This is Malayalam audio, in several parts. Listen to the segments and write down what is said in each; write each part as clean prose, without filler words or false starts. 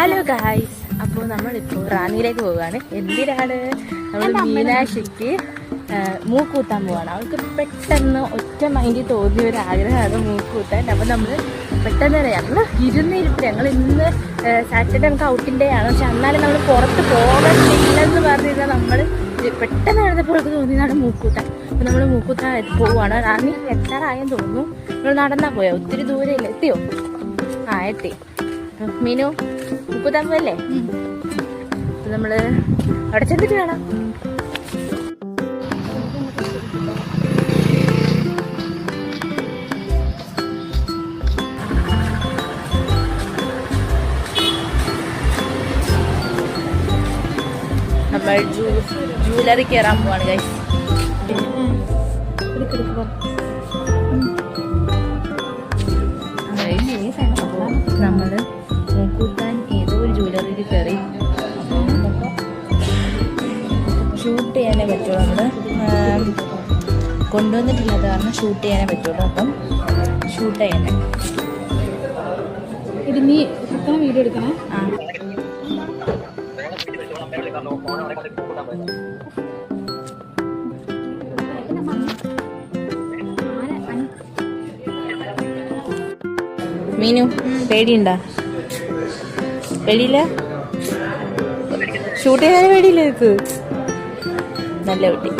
ഹലോ ഗായ്സ്, അപ്പോൾ നമ്മളിപ്പോൾ റാന്നിയിലേക്ക് പോവുകയാണ്. എന്തിനാണ് നമ്മൾ മീനാക്ഷിക്ക് മൂക്കൂത്താൻ പോവാണ്. അവൾക്ക് പെട്ടെന്ന് ഒറ്റ മൈൻഡിൽ തോന്നിയ ഒരു ആഗ്രഹമാണ് മൂക്കൂത്താൻ. അപ്പോൾ നമ്മൾ പെട്ടെന്ന് പറയാം, ഞങ്ങൾ ഇരുന്നിരിപ്പ് ഞങ്ങൾ ഇന്ന് സാറ്റർഡേ നമുക്ക് ഔട്ടിൻ്റെ ആണ്. പക്ഷെ എന്നാലും നമ്മൾ പുറത്ത് പോകത്തില്ലെന്ന് പറഞ്ഞിരുന്നാൽ നമ്മൾ പെട്ടെന്ന് എഴുതപ്പോഴൊക്കെ തോന്നിയതാണ് മൂക്കൂത്താൻ. അപ്പോൾ നമ്മൾ മൂക്കൂത്താൻ പോവുകയാണ്. റാന്നി എത്താറായെന്ന് തോന്നുന്നു. നമ്മൾ നടന്നാൽ പോയോ? ഒത്തിരി ദൂരെ ഇല്ല. എത്തിയോ? എത്തി. മീനു മൂക്കൂത്താൻ പോയല്ലേ? നമ്മള് അവിടെ ചെന്നിട്ട് കാണാം. നമ്മൾ ജൂവലറി കയറാൻ പോവാണ് ഗൈസ്. നമ്മള് മൂക്കൂത്താൻ ഏതോ ഒരു ജൂവലറിയിൽ കയറി. ഷൂട്ട് ചെയ്യാനേ പറ്റുള്ളൂ. നമ്മൾ കൊണ്ടുവന്നിട്ടില്ലാത്ത കാരണം ഷൂട്ട് ചെയ്യാനേ പറ്റുള്ളൂ. അപ്പം ഷൂട്ട് ചെയ്യണേ. ഇത് നീ വീഡിയോ എടുക്കണേ. മീനു പേടിയുണ്ടാ? പേടിയില്ല? ഷൂട്ട് ചെയ്യാൻ പേടിയില്ല? ഇത് നല്ല കുട്ടി.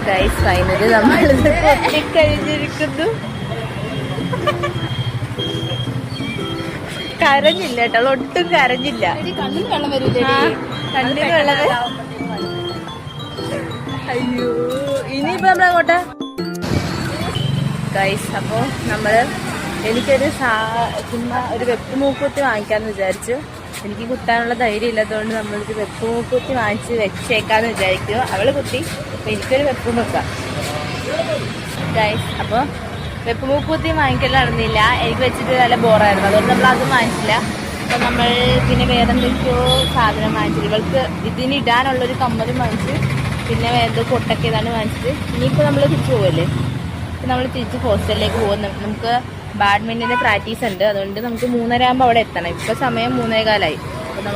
ഗൈസ്, ഫൈനലി നമ്മളിത് പൊട്ടിക്കഴിഞ്ഞിരിക്കുന്നു. കരഞ്ഞില്ല കേട്ടോ, ഒട്ടും കരഞ്ഞില്ല. കണ്ണിന് വെള്ളം വരില്ലേ? കണ്ണിന് വെള്ളം. അയ്യോ, ഇനിയിപ്പോ നമ്മളങ്ങോട്ടാ ഗൈസ്? അപ്പോ നമ്മള് എനിക്കൊരു ചുമ്മാ ഒരു വെപ്പ് മൂക്കുത്തി വാങ്ങിക്കാന്ന് വിചാരിച്ചു. എനിക്ക് കുത്താനുള്ള ധൈര്യം ഇല്ലാത്തതുകൊണ്ട് നമ്മളൊരു വെപ്പ് മൂക്കുത്തി വാങ്ങിച്ച് വെച്ചേക്കാന്ന് വിചാരിക്കും. അവള് കുത്തി, അപ്പൊ എനിക്കൊരു വെപ്പ് വെക്കാം ഗൈസ്. അപ്പോൾ വെപ്പ് മൂക്കുത്തി വാങ്ങിക്കൽ നടന്നില്ല. എനിക്ക് വെച്ചിട്ട് നല്ല ബോറായിരുന്നു, അതുകൊണ്ട് നമ്മൾ അതും വാങ്ങിച്ചില്ല. അപ്പം നമ്മൾ പിന്നെ വേറെ എന്തൊക്കെയോ സാധനം വാങ്ങിച്ചില്ല. ഇവൾക്ക് ഇതിന് ഇടാനുള്ളൊരു കമ്മലും വാങ്ങിച്ച്, പിന്നെ വേറെ കൊട്ടൊക്കെ ഇതാണ് വാങ്ങിച്ചിട്ട്. ഇനിയിപ്പോൾ നമ്മൾ തിരിച്ചു പോവല്ലേ? നമ്മൾ തിരിച്ച് ഹോസ്റ്റലിലേക്ക് പോകും. നമുക്ക് ബാഡ്മിൻ്റൻ്റെ പ്രാക്ടീസ് ഉണ്ട്, അതുകൊണ്ട് നമുക്ക് 3:30 ആകുമ്പോൾ അവിടെ എത്തണം. ഇപ്പോൾ സമയം 3:15.